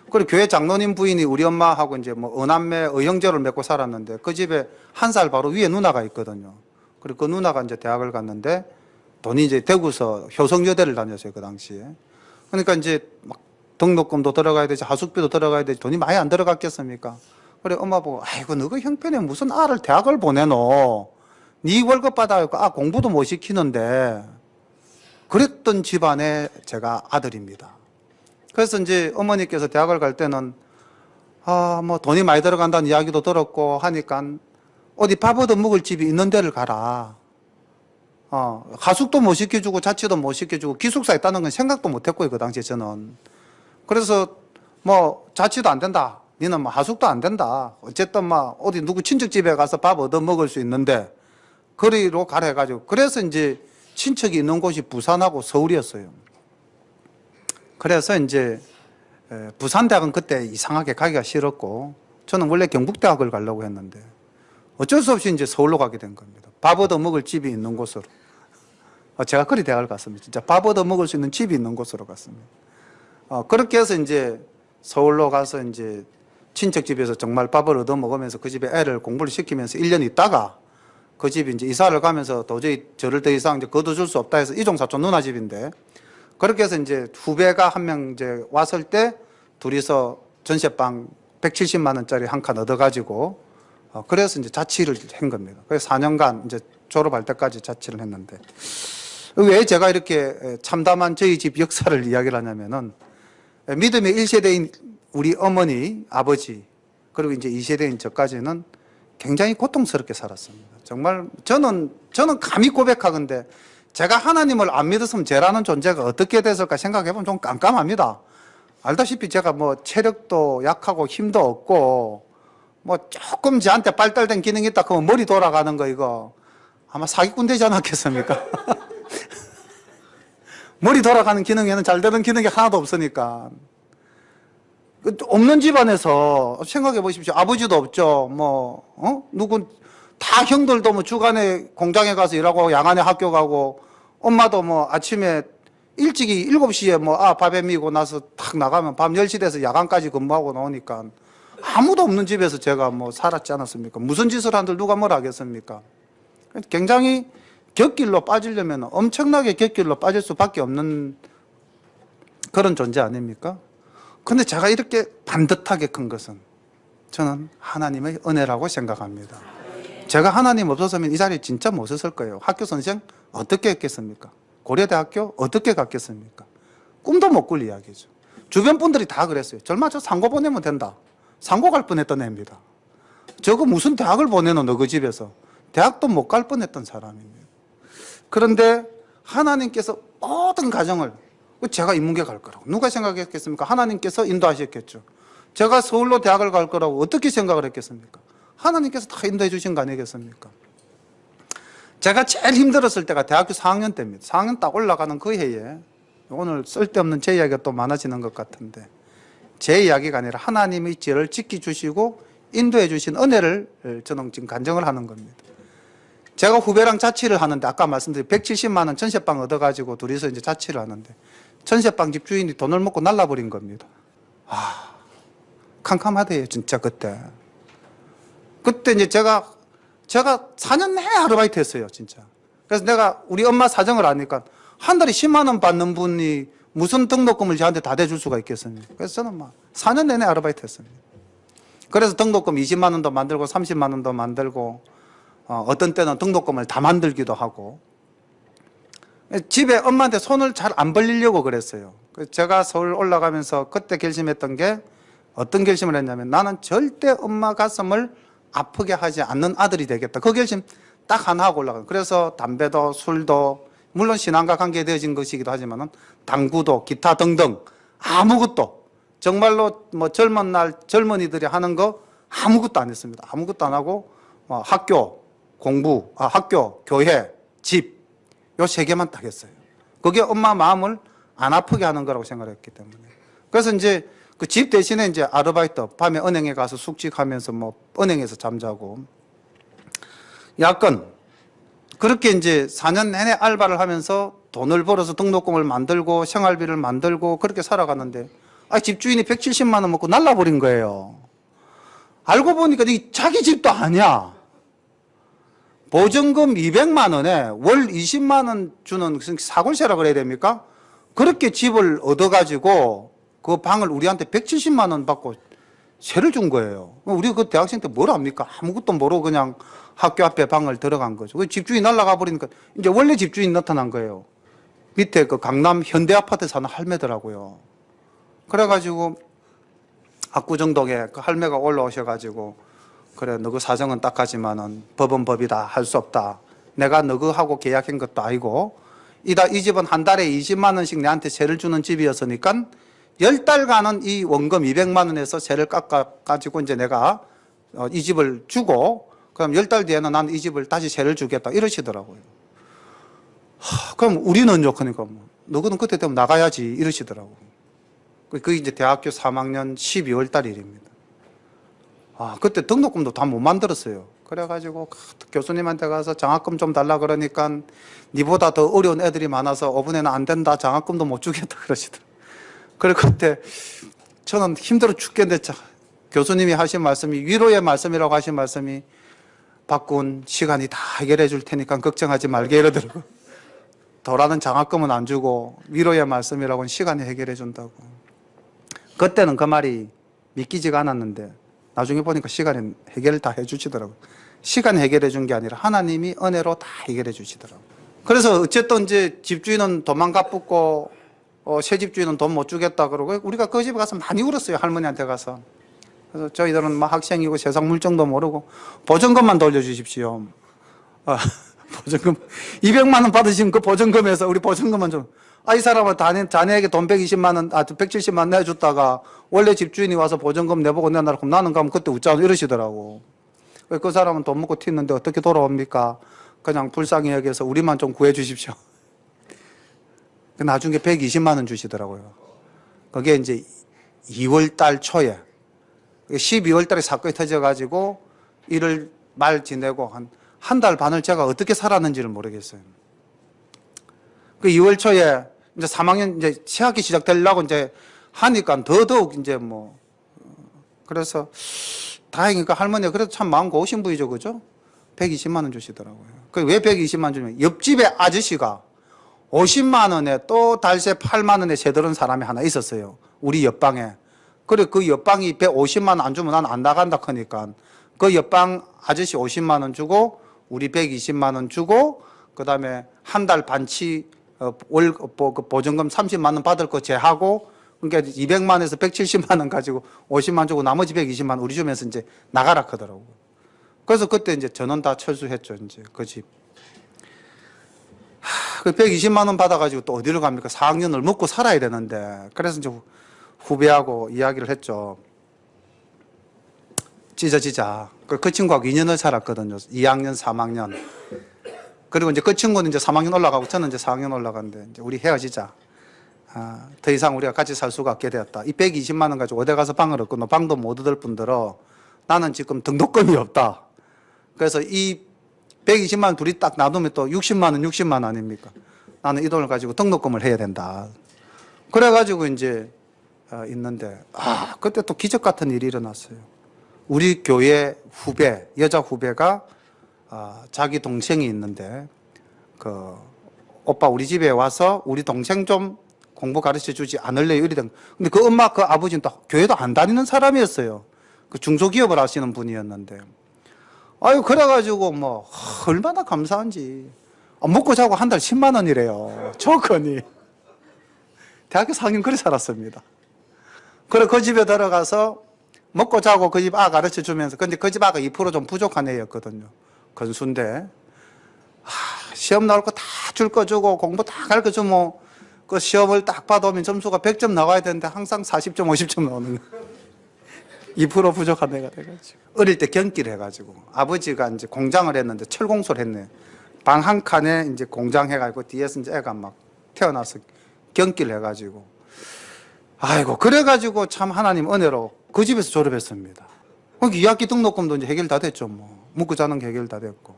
그리고 교회 장로님 부인이 우리 엄마하고 이제 뭐 어남매 의형제를 맺고 살았는데 그 집에 한 살 바로 위에 누나가 있거든요. 그리고 그 누나가 이제 대학을 갔는데 돈이 이제 대구서 효성여대를 다녔어요, 그 당시에. 그러니까 이제 막 등록금도 들어가야 되지, 하숙비도 들어가야 되지, 돈이 많이 안 들어갔겠습니까? 그래, 엄마 보고, 아이고, 너그 형편에 무슨 아를 대학을 보내노? 네 월급 받아갖고 공부도 못 시키는데. 그랬던 집안의 제가 아들입니다. 그래서 이제 어머니께서 대학을 갈 때는, 뭐 돈이 많이 들어간다는 이야기도 들었고 하니까 어디 밥 얻어 먹을 집이 있는 데를 가라. 하숙도 못 시켜주고 자취도 못 시켜주고 기숙사 있다는 건 생각도 못 했고요, 그 당시에 저는. 그래서 뭐 자취도 안 된다. 니는 뭐 하숙도 안 된다. 어쨌든 막 어디 누구 친척 집에 가서 밥 얻어 먹을 수 있는데 거리로 가라 해가지고. 그래서 이제 친척이 있는 곳이 부산하고 서울이었어요. 그래서 이제 부산대학은 그때 이상하게 가기가 싫었고 저는 원래 경북대학을 가려고 했는데 어쩔 수 없이 이제 서울로 가게 된 겁니다. 밥 얻어 먹을 집이 있는 곳으로. 제가 그리 대학을 갔습니다. 진짜 밥 얻어 먹을 수 있는 집이 있는 곳으로 갔습니다. 그렇게 해서 이제 서울로 가서 이제 친척 집에서 정말 밥을 얻어 먹으면서 그 집에 애를 공부를 시키면서 1년 있다가 그 집이 이제 이사를 가면서 도저히 저를 더 이상 이제 거둬줄 수 없다 해서 이종사촌 누나 집인데 그렇게 해서 이제 후배가 한 명 이제 왔을 때 둘이서 전셋방 170만 원짜리 한 칸 얻어가지고 그래서 이제 자취를 한 겁니다. 그래서 4년간 이제 졸업할 때까지 자취를 했는데 왜 제가 이렇게 참담한 저희 집 역사를 이야기를 하냐면은 믿음의 1세대인 우리 어머니, 아버지 그리고 이제 2세대인 저까지는 굉장히 고통스럽게 살았습니다. 정말 저는 감히 고백하건대 제가 하나님을 안 믿었으면 쟤라는 존재가 어떻게 됐을까 생각해보면 좀 깜깜합니다. 알다시피 제가 뭐 체력도 약하고 힘도 없고 뭐 조금 저한테 발달된 기능이 있다 그러면 머리 돌아가는 거 이거 아마 사기꾼 되지 않았겠습니까? 머리 돌아가는 기능에는 잘 되는 기능이 하나도 없으니까. 없는 집안에서 생각해 보십시오. 아버지도 없죠. 누구 다 형들도 뭐 주간에 공장에 가서 일하고 양안에 학교 가고 엄마도 뭐 아침에 일찍이 7시에 밥에 미고 나서 탁 나가면 밤 10시 돼서 야간까지 근무하고 나오니까 아무도 없는 집에서 제가 살았지 않았습니까? 무슨 짓을 한들 누가 뭘 하겠습니까? 굉장히 곁길로 빠지려면 엄청나게 곁길로 빠질 수밖에 없는 그런 존재 아닙니까? 근데 제가 이렇게 반듯하게 큰 것은 저는 하나님의 은혜라고 생각합니다. 제가 하나님 없었으면 이 자리에 진짜 못 섰을 거예요. 학교 선생 어떻게 했겠습니까? 고려대학교 어떻게 갔겠습니까? 꿈도 못 꿀 이야기죠. 주변 분들이 다 그랬어요. 절마 저 상고 보내면 된다. 상고 갈 뻔했던 애입니다. 저거 무슨 대학을 보내노 너 그 집에서. 대학도 못 갈 뻔했던 사람입니다. 그런데 하나님께서 모든 가정을 제가 인문계 갈 거라고 누가 생각했겠습니까? 하나님께서 인도하셨겠죠. 제가 서울로 대학을 갈 거라고 어떻게 생각을 했겠습니까? 하나님께서 다 인도해 주신 거 아니겠습니까? 제가 제일 힘들었을 때가 대학교 4학년 때입니다. 4학년 딱 올라가는 그 해에 오늘 쓸데없는 제 이야기가 또 많아지는 것 같은데 제 이야기가 아니라 하나님이 저를 지켜주시고 인도해 주신 은혜를 저는 지금 간증을 하는 겁니다. 제가 후배랑 자취를 하는데 아까 말씀드린 170만 원 전셋방 얻어가지고 둘이서 이제 자취를 하는데 전셋방 집 주인이 돈을 먹고 날라버린 겁니다. 캄캄하대요 진짜 그때. 그때 이제 제가 4년 내내 아르바이트 했어요 진짜. 그래서 내가 우리 엄마 사정을 아니까 한 달에 10만 원 받는 분이 무슨 등록금을 저한테 다 대줄 수가 있겠습니까? 그래서 저는 4년 내내 아르바이트 했습니다. 그래서 등록금 20만 원도 만들고 30만 원도 만들고 어떤 때는 등록금을 다 만들기도 하고 집에 엄마한테 손을 잘 안 벌리려고 그랬어요. 그래서 제가 서울 올라가면서 그때 결심했던 게 어떤 결심을 했냐면 나는 절대 엄마 가슴을 아프게 하지 않는 아들이 되겠다. 그 결심 딱 하나 하고 올라가요. 그래서 담배도 술도 물론 신앙과 관계되어진 것이기도 하지만 당구도 기타 등등 아무것도 정말로 젊은 날 젊은이들이 하는 거 아무것도 안 했습니다. 아무것도 안 하고 학교, 공부, 학교, 교회, 집 요 세 개만 딱 했어요. 그게 엄마 마음을 안 아프게 하는 거라고 생각했기 때문에. 그래서 이제 그 집 대신에 이제 아르바이트 밤에 은행에 가서 숙직하면서 은행에서 잠자고 야근 그렇게 이제 4년 내내 알바를 하면서 돈을 벌어서 등록금을 만들고 생활비를 만들고 그렇게 살아갔는데 집주인이 170만 원 먹고 날라버린 거예요. 알고 보니까 이 자기 집도 아니야. 보증금 200만 원에 월 20만 원 주는 사골세라 그래야 됩니까? 그렇게 집을 얻어가지고 그 방을 우리한테 170만 원 받고 세를 준 거예요. 우리 그 대학생 때 뭘 합니까? 아무것도 모르고 그냥 학교 앞에 방을 들어간 거죠. 그 집주인 날아가 버리니까 이제 원래 집주인 나타난 거예요. 밑에 그 강남 현대 아파트 사는 할매더라고요. 그래가지고 압구정동에 그 할매가 올라오셔가지고 그래 너그 사정은 딱하지만은 법은 법이다 할 수 없다. 내가 너그하고 계약한 것도 아니고 이 집은 한 달에 20만 원씩 내한테 세를 주는 집이었으니까 10달간은 이 원금 200만 원에서 세를 깎아가지고 이제 내가 이 집을 주고 그럼 10달 뒤에는 난 이 집을 다시 세를 주겠다 이러시더라고요. 그럼 우리는요? 그러니까 뭐, 너는 그때 되면 나가야지 이러시더라고요. 그게 이제 대학교 3학년 12월 달 일입니다. 그때 등록금도 다 못 만들었어요. 그래가지고 교수님한테 가서 장학금 좀 달라 그러니까 니보다 더 어려운 애들이 많아서 5분에는 안 된다. 장학금도 못 주겠다 그러시더라고요. 그래 그때 저는 힘들어 죽겠는데 교수님이 하신 말씀이 위로의 말씀이라고 하신 말씀이 바꾼 시간이 다 해결해 줄 테니까 걱정하지 말게 이러더라고요. 더라는 장학금은 안 주고 위로의 말씀이라고는 시간이 해결해 준다고. 그때는 그 말이 믿기지가 않았는데 나중에 보니까 시간이 해결을 다 해주시더라고요. 시간 해결해 준 게 아니라 하나님이 은혜로 다 해결해 주시더라고요. 그래서 어쨌든 이제 집주인은 돈만 갚고 새 집주인은 돈 못 주겠다 그러고 우리가 그 집에 가서 많이 울었어요. 할머니한테 가서. 그래서 저희들은 막 학생이고 세상 물정도 모르고 보증금만 돌려주십시오. 보증금 200만 원 받으시면 그 보증금에서 우리 보증금만 좀 이 사람은 자네에게 돈 120만 원, 170만 원 내줬다가 원래 집주인이 와서 보증금 내보고 내놔라 그럼 나는 가면 그때 웃자고 이러시더라고. 그 사람은 돈 먹고 튀는데 어떻게 돌아옵니까? 그냥 불쌍히 여기서 우리만 좀 구해 주십시오. 나중에 120만 원 주시더라고요. 그게 이제 2월 달 초에 12월 달에 사건이 터져가지고 1월 말 지내고 한 달 반을 제가 어떻게 살았는지를 모르겠어요. 그 2월 초에 이제 3학년 이제 시학기 시작되려고 이제 하니까 더더욱 이제 뭐 그래서 다행히 그 할머니가 그래도 참 마음 고우신 분이죠, 그죠? 120만 원 주시더라고요. 그 왜 120만 원 주면 옆집에 아저씨가 50만 원에 또 달세 8만 원에 세 들은 사람이 하나 있었어요. 우리 옆방에. 그래 그 옆방이 150만 원 안 주면 난 안 나간다 하니까 그 옆방 아저씨 50만 원 주고 우리 120만 원 주고 그다음에 한 달 반치 보증금 30만 원 받을 거 제하고 그러니까 200만에서 170만 원 가지고 50만 주고 나머지 120만 원 우리 주면서 이제 나가라 하더라고요. 그래서 그때 이제 전원 다 철수했죠. 이제 그 집. 그 120만 원 받아가지고 또 어디로 갑니까? 4학년을 먹고 살아야 되는데 그래서 이제 후배하고 이야기를 했죠. 찢어지자. 그 친구하고 2년을 살았거든요. 2학년, 3학년. 그리고 이제 그 친구는 이제 3학년 올라가고 저는 이제 4학년 올라갔는데 이제 우리 헤어지자. 더 이상 우리가 같이 살 수가 없게 되었다. 이 120만 원 가지고 어디 가서 방을 얻고 너 방도 못 얻을 뿐더러 나는 지금 등록금이 없다. 그래서 이 120만 원 둘이 딱 놔두면 또 60만 원, 60만 원 아닙니까? 나는 이 돈을 가지고 등록금을 해야 된다. 그래가지고 이제 있는데 그때 또 기적 같은 일이 일어났어요. 우리 교회 후배, 여자 후배가 자기 동생이 있는데 그 오빠 우리 집에 와서 우리 동생 좀 공부 가르쳐 주지 않을래요? 이러던. 근데 그 엄마 그 아버지는 또 교회도 안 다니는 사람이었어요. 그 중소기업을 하시는 분이었는데. 그래가지고 뭐 얼마나 감사한지. 먹고 자고 한 달 10만 원이래요. 조건이. 대학교 4학년 그래 살았습니다. 그래 그 집에 들어가서 먹고 자고 그 집 가르쳐 주면서 근데 그 집 아가 2% 좀 부족한 애였거든요. 건수인데 시험 나올 거 다 줄 거 주고 공부 다 가르쳐 주면 그 시험을 딱 받아오면 점수가 100점 나와야 되는데 항상 40점, 50점 나오는 거예요. 2% 부족한 애가 돼가지고. 어릴 때 경기를 해가지고 아버지가 이제 공장을 했는데 철공소를 했네. 방 한 칸에 이제 공장 해가지고 뒤에서 이제 애가 막 태어나서 경기를 해가지고 그래가지고 참 하나님 은혜로 그 집에서 졸업했습니다. 2학기 등록금도 이제 해결 다 됐죠. 뭐 먹고 자는 게 해결 다 됐고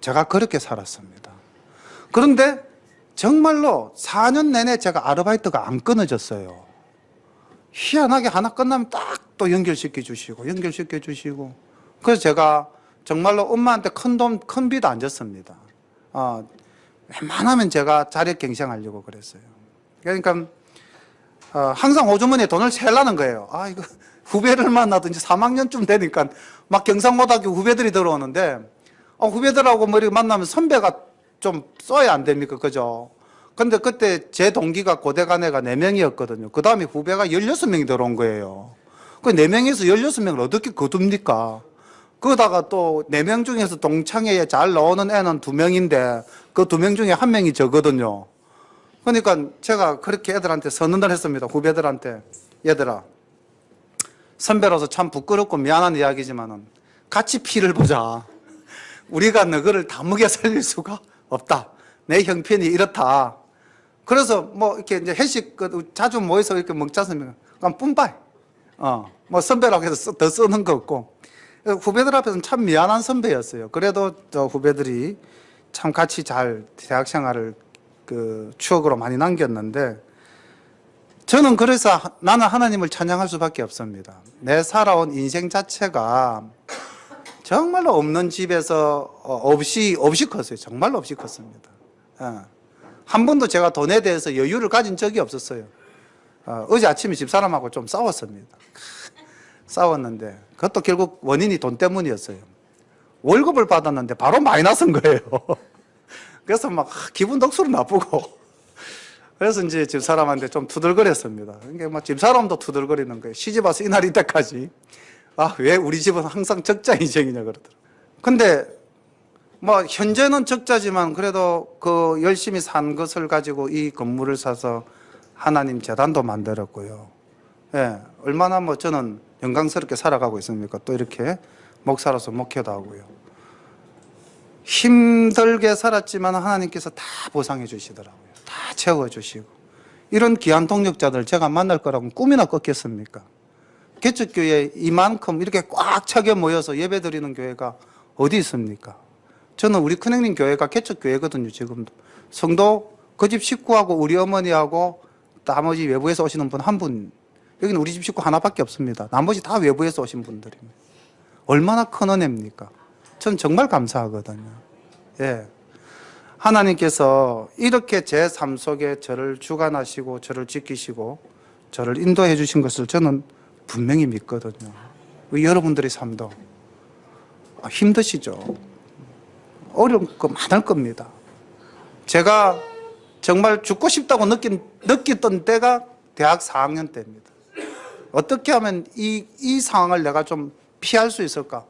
제가 그렇게 살았습니다. 그런데 정말로 4년 내내 제가 아르바이트가 안 끊어졌어요. 희한하게 하나 끝나면 딱 또 연결시켜 주시고. 그래서 제가 정말로 엄마한테 큰 빚 안 졌습니다. 웬만하면 제가 자력갱생하려고 그랬어요. 그러니까 항상 호주머니에 돈을 세려는 거예요. 이거 후배를 만나도 이제 3학년쯤 되니까 막 경상고등학교 후배들이 들어오는데 후배들하고 뭐 이렇게 만나면 선배가 좀 써야 안 됩니까? 그죠? 근데 그때 제 동기가 고대 간 애가 4명이었거든요. 그 다음에 후배가 16명이 들어온 거예요. 그 4명에서 16명을 어떻게 거둡니까? 그러다가 또 4명 중에서 동창회에 잘 나오는 애는 2명인데 그 2명 중에 1명이 저거든요. 그러니까 제가 그렇게 애들한테 선언을 했습니다. 후배들한테. 얘들아, 선배로서 참 부끄럽고 미안한 이야기지만은 같이 피를 보자. 우리가 너희를 다 먹여 살릴 수가 없다. 내 형편이 이렇다. 그래서 뭐 이렇게 이제 회식 자주 모여서 이렇게 먹자 하면 그냥 뿜빠이. 뭐 선배라고 해서 더 쓰는 거 없고. 후배들 앞에서는 참 미안한 선배였어요. 그래도 저 후배들이 참 같이 잘 대학 생활을 그 추억으로 많이 남겼는데, 저는 그래서 나는 하나님을 찬양할 수밖에 없습니다. 내 살아온 인생 자체가 정말로 없는 집에서 없이 컸어요. 정말로 없이 컸습니다. 한 번도 제가 돈에 대해서 여유를 가진 적이 없었어요. 어제 아침에 집사람하고 좀 싸웠습니다. 싸웠는데 그것도 결국 원인이 돈 때문이었어요. 월급을 받았는데 바로 마이너스인 거예요. 그래서 막 기분 덕수로 나쁘고, 그래서 이제 집사람한테 좀 투덜거렸습니다. 그러니까 막 집사람도 투덜거리는 거예요. 시집 와서 이날 이때까지 왜 우리 집은 항상 적자 인생이냐 그러더라고요. 근데 뭐 현재는 적자지만 그래도 그 열심히 산 것을 가지고 이 건물을 사서 하나님 재단도 만들었고요. 얼마나 뭐 저는 영광스럽게 살아가고 있습니까? 또 이렇게 목사로서 목회도 하고요. 힘들게 살았지만 하나님께서 다 보상해 주시더라고요. 다 채워주시고. 이런 귀한 동력자들 제가 만날 거라고 꿈이나 꿨겠습니까? 개척교회 이만큼 이렇게 꽉 차게 모여서 예배 드리는 교회가 어디 있습니까? 저는 우리 큰형님 교회가 개척교회거든요, 지금도. 성도 그 집 식구하고 우리 어머니하고 나머지 외부에서 오시는 분 한 분, 여기는 우리 집 식구 하나밖에 없습니다. 나머지 다 외부에서 오신 분들입니다. 얼마나 큰 은혜입니까? 전 정말 감사하거든요. 하나님께서 이렇게 제 삶 속에 저를 주관하시고 저를 지키시고 저를 인도해 주신 것을 저는 분명히 믿거든요. 여러분들의 삶도 힘드시죠? 어려운 거 많을 겁니다. 제가 정말 죽고 싶다고 느꼈던 때가 대학 4학년 때입니다. 어떻게 하면 이 상황을 내가 좀 피할 수 있을까?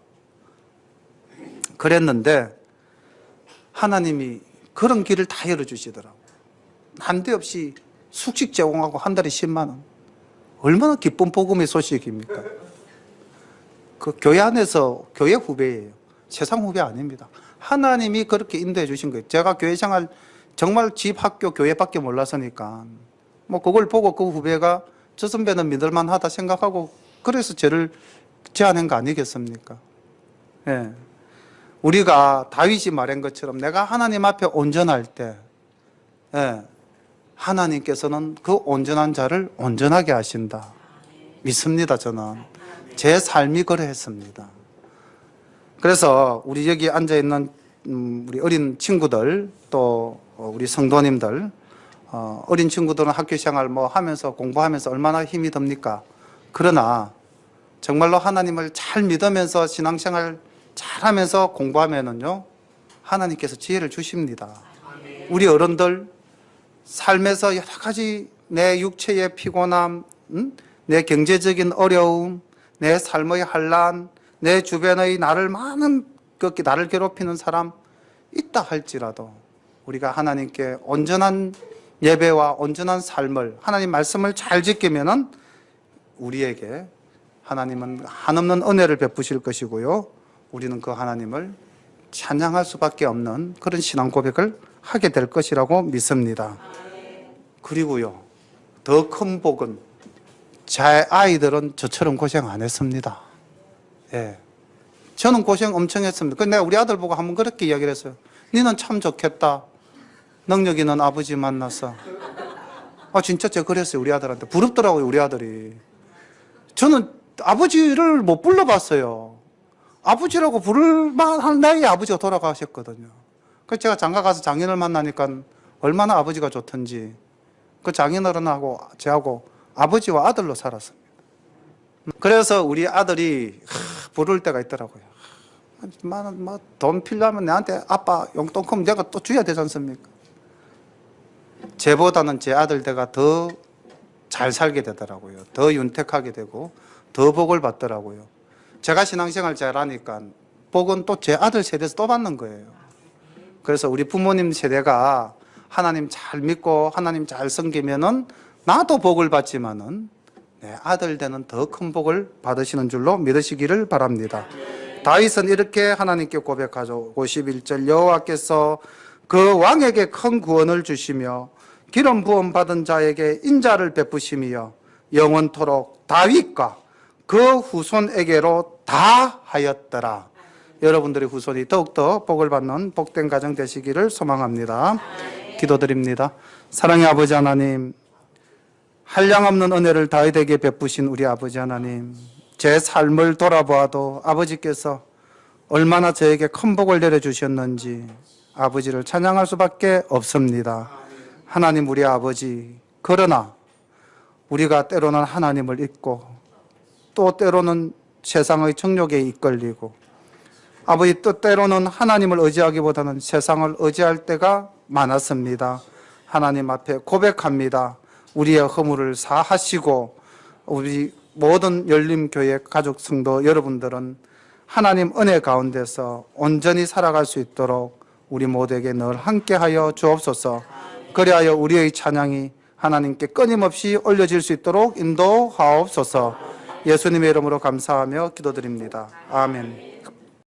그랬는데 하나님이 그런 길을 다 열어주시더라고요. 난데없이 숙식 제공하고 한 달에 10만 원. 얼마나 기쁜 복음의 소식입니까? 그 교회 안에서 교회 후배예요. 세상 후배 아닙니다. 하나님이 그렇게 인도해 주신 거예요. 제가 교회 생활 정말 집, 학교, 교회밖에 몰랐으니까 뭐 그걸 보고 그 후배가 저 선배는 믿을만 하다 생각하고 그래서 저를 제안한 거 아니겠습니까? 우리가 다윗이 말한 것처럼 내가 하나님 앞에 온전할 때 하나님께서는 그 온전한 자를 온전하게 하신다. 믿습니다, 저는. 제 삶이 그러했습니다. 그래서 우리 여기 앉아있는 우리 어린 친구들, 또 우리 성도님들, 어린 친구들은 학교 생활 뭐 하면서 공부하면서 얼마나 힘이 듭니까? 그러나 정말로 하나님을 잘 믿으면서 신앙생활 잘하면서 공부하면은요, 하나님께서 지혜를 주십니다. 우리 어른들 삶에서 여러 가지 내 육체의 피곤함, 내 경제적인 어려움, 내 삶의 환란, 내 주변의 나를 괴롭히는 사람 있다 할지라도 우리가 하나님께 온전한 예배와 온전한 삶을, 하나님 말씀을 잘 지키면은 우리에게 하나님은 한없는 은혜를 베푸실 것이고요, 우리는 그 하나님을 찬양할 수밖에 없는 그런 신앙 고백을 하게 될 것이라고 믿습니다. 그리고요, 더 큰 복은 제 아이들은 저처럼 고생 안 했습니다. 저는 고생 엄청 했습니다. 근데 내가 우리 아들 보고 한번 그렇게 이야기를 했어요. 니는 참 좋겠다. 능력 있는 아버지 만나서. 진짜 제가 그랬어요. 우리 아들한테. 부럽더라고요, 우리 아들이. 저는 아버지를 못 불러봤어요. 아버지라고 부를 만한 나이에 아버지가 돌아가셨거든요. 그래서 제가 장가 가서 장인을 만나니까 얼마나 아버지가 좋던지 그 장인어른하고 저하고 아버지와 아들로 살았습니다. 그래서 우리 아들이 부를 때가 있더라고요. 돈 필요하면 내한테 아빠 용돈 크면 내가 또 줘야 되지 않습니까? 제보다는 제 아들 때가 더 잘 살게 되더라고요. 더 윤택하게 되고 더 복을 받더라고요. 제가 신앙생활 잘하니까 복은 또 제 아들 세대에서 또 받는 거예요. 그래서 우리 부모님 세대가 하나님 잘 믿고 하나님 잘 섬기면은 나도 복을 받지만은 내 아들 되는 더 큰 복을 받으시는 줄로 믿으시기를 바랍니다. 다윗은 이렇게 하나님께 고백하죠. 51절 여호와께서 그 왕에게 큰 구원을 주시며 기름 부음 받은 자에게 인자를 베푸심이여 영원토록 다윗과 그 후손에게로 다 하였더라. 여러분들의 후손이 더욱더 복을 받는 복된 가정 되시기를 소망합니다. 기도드립니다. 사랑의 아버지 하나님, 한량없는 은혜를 다윗에게 베푸신 우리 아버지 하나님, 제 삶을 돌아보아도 아버지께서 얼마나 저에게 큰 복을 내려주셨는지 아버지를 찬양할 수밖에 없습니다. 하나님 우리 아버지, 그러나 우리가 때로는 하나님을 잊고 또 때로는 세상의 정욕에 이끌리고 아버지 또 때로는 하나님을 의지하기보다는 세상을 의지할 때가 많았습니다. 하나님 앞에 고백합니다. 우리의 허물을 사하시고 우리 모든 열림교회 가족 성도 여러분들은 하나님 은혜 가운데서 온전히 살아갈 수 있도록 우리 모두에게 늘 함께하여 주옵소서. 그리하여 우리의 찬양이 하나님께 끊임없이 올려질 수 있도록 인도하옵소서. 예수님의 이름으로 감사하며 기도드립니다. 아멘.